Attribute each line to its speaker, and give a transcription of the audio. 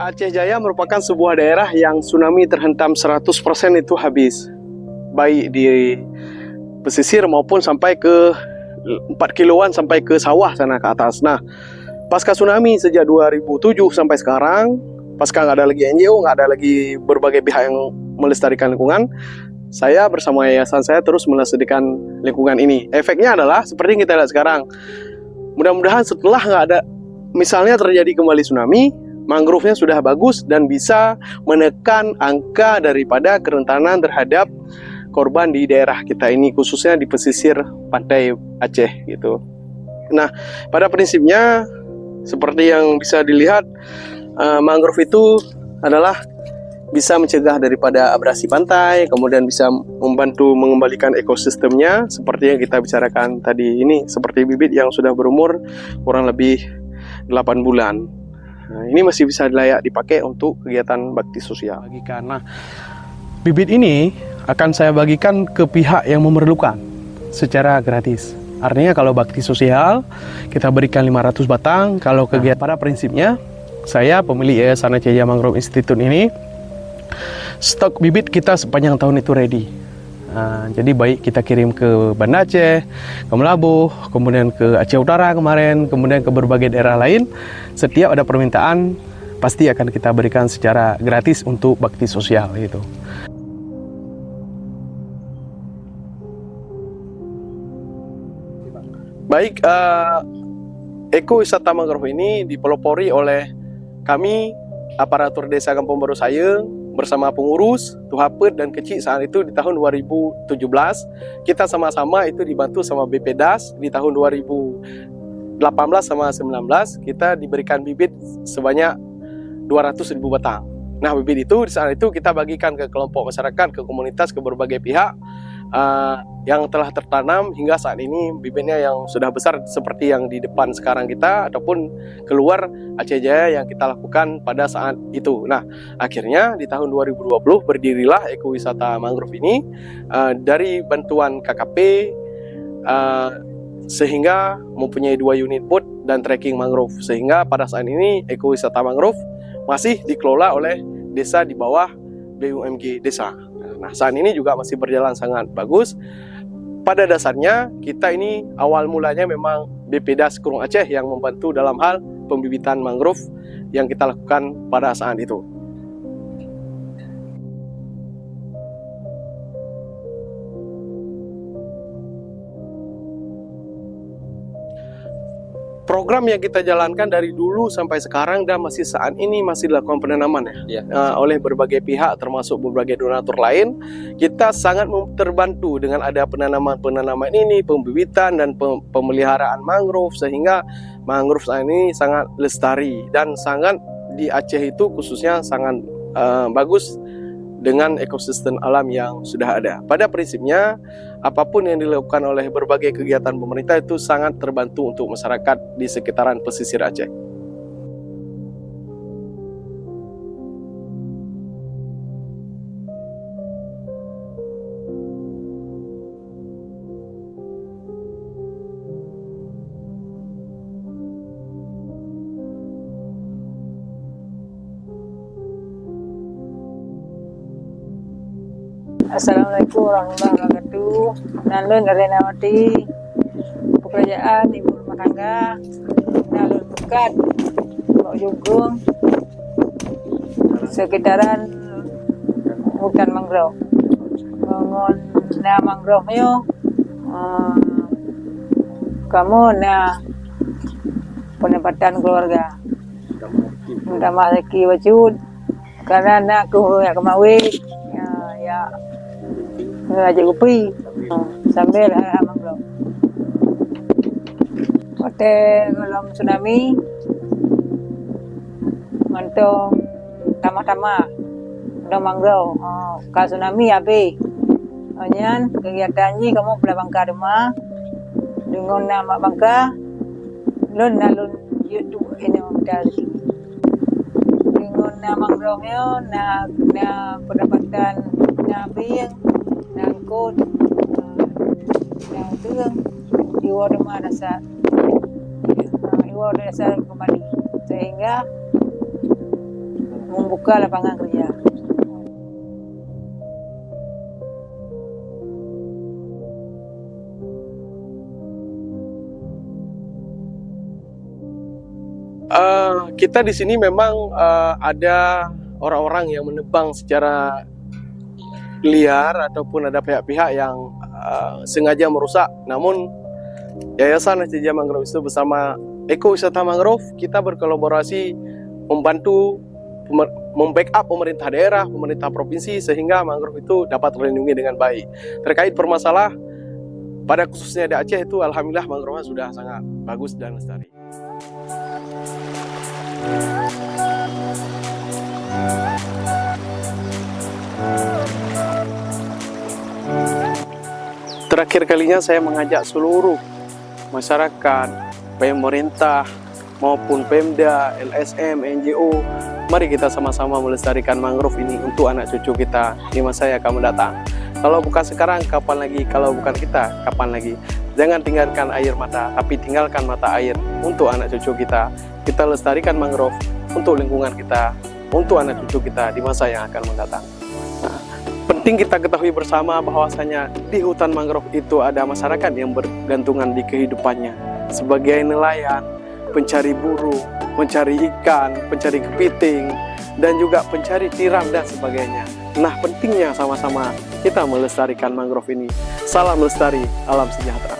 Speaker 1: Aceh Jaya merupakan sebuah daerah yang tsunami terhentam 100% itu habis. Baik di pesisir maupun sampai ke 4 kiloan sampai ke sawah sana ke atas. Nah, pasca tsunami sejak 2007 sampai sekarang, pasca nggak ada lagi NGO, nggak ada lagi berbagai pihak yang melestarikan lingkungan, saya bersama yayasan saya terus melestarikan lingkungan ini. Efeknya adalah seperti yang kita lihat sekarang. Mudah-mudahan setelah nggak ada, misalnya terjadi kembali tsunami, mangrove-nya sudah bagus dan bisa menekan angka daripada kerentanan terhadap korban di daerah kita ini, khususnya di pesisir pantai Aceh gitu. Nah, pada prinsipnya seperti yang bisa dilihat, mangrove itu adalah bisa mencegah daripada abrasi pantai, kemudian bisa membantu mengembalikan ekosistemnya seperti yang kita bicarakan tadi ini, seperti bibit yang sudah berumur kurang lebih 8 bulan. Nah, ini masih bisa layak dipakai untuk kegiatan bakti sosial. Nah, bibit ini akan saya bagikan ke pihak yang memerlukan secara gratis. Artinya kalau bakti sosial kita berikan 500 batang. Kalau kegiatan pada prinsipnya saya pemilik Yayasan Aceh Jaya Mangrove Institute ini, stok bibit kita sepanjang tahun itu ready. Jadi baik kita kirim ke Banda Aceh, ke Melabuh, kemudian ke Aceh Utara kemarin, kemudian ke berbagai daerah lain. Setiap ada permintaan pasti akan kita berikan secara gratis untuk bakti sosial gitu. Baik, ekowisata mangrove ini dipelopori oleh kami aparatur desa Kampung Baru Sayeng bersama pengurus Tuhapet dan Kecik saat itu di tahun 2017. Kita sama-sama itu dibantu sama BPDAS di tahun 2018 sama 19, kita diberikan bibit sebanyak 200.000 batang. Nah, bibit itu di saat itu kita bagikan ke kelompok masyarakat, ke komunitas, ke berbagai pihak yang telah tertanam hingga saat ini bibitnya yang sudah besar seperti yang di depan sekarang kita ataupun keluar Aceh Jaya yang kita lakukan pada saat itu. Nah, akhirnya di tahun 2020 berdirilah ekowisata mangrove ini dari bantuan KKP sehingga mempunyai 2 unit boat dan trekking mangrove, sehingga pada saat ini ekowisata mangrove masih dikelola oleh desa di bawah BUMG desa. Nah, saat ini juga masih berjalan sangat bagus. Pada dasarnya kita ini awal mulanya memang BPDAS Kurung Aceh yang membantu dalam hal pembibitan mangrove yang kita lakukan pada saat itu. Program yang kita jalankan dari dulu sampai sekarang dan masih saat ini masih dilakukan penanaman oleh berbagai pihak termasuk berbagai donatur lain. Kita sangat terbantu dengan ada penanaman ini, pembibitan dan pemeliharaan mangrove, sehingga mangrove ini sangat lestari dan sangat di Aceh itu khususnya sangat bagus dengan ekosistem alam yang sudah ada. Pada prinsipnya, apapun yang dilakukan oleh berbagai kegiatan pemerintah itu sangat terbantu untuk masyarakat di sekitaran pesisir Aceh.
Speaker 2: Assalamualaikum warahmatullahi wabarakatuh. Nalun dari Nawati, pekerjaan ibu rumah tangga. Nalun bukat, Pak Jugung, sekitaran hutan mangrove. Bangun mangrove-nya, kamu pendapatan keluarga. Minta rezeki wajud, karena anakku yang kemawin, ya ngajak kopi sambil mangrove. Waktu malam tsunami ngantong tama-tama ada mangrove. Kalau tsunami habis. Anyan kegiatannya kamu pada bangka rumah dengan nama bangka lun YouTube ini dari dengan mangrove-nya na pendapatan nabi nangkut turun iwa rumah dasar kembali, sehingga membuka lapangan kerja.
Speaker 1: Kita di sini memang ada orang-orang yang menebang secara liar ataupun ada pihak-pihak yang sengaja merusak. Namun Yayasan Hacienda Mangrove itu bersama Ekowisata Mangrove kita berkolaborasi membantu membackup pemerintah daerah, pemerintah provinsi sehingga mangrove itu dapat terlindungi dengan baik. Terkait permasalahan pada khususnya di Aceh itu alhamdulillah mangrove sudah sangat bagus dan lestari. Terakhir kalinya saya mengajak seluruh masyarakat, pemerintah maupun Pemda, LSM, NGO, mari kita sama-sama melestarikan mangrove ini untuk anak cucu kita di masa yang akan mendatang. Kalau bukan sekarang, kapan lagi? Kalau bukan kita, kapan lagi? Jangan tinggalkan air mata, tapi tinggalkan mata air untuk anak cucu kita. Kita lestarikan mangrove untuk lingkungan kita, untuk anak cucu kita di masa yang akan mendatang. Nah, penting kita ketahui bersama bahwasanya di hutan mangrove itu ada masyarakat yang bergantungan di kehidupannya sebagai nelayan, pencari burung, mencari ikan, pencari kepiting, dan juga pencari tiram dan sebagainya. Nah, pentingnya sama-sama kita melestarikan mangrove ini. Salam lestari, alam sejahtera.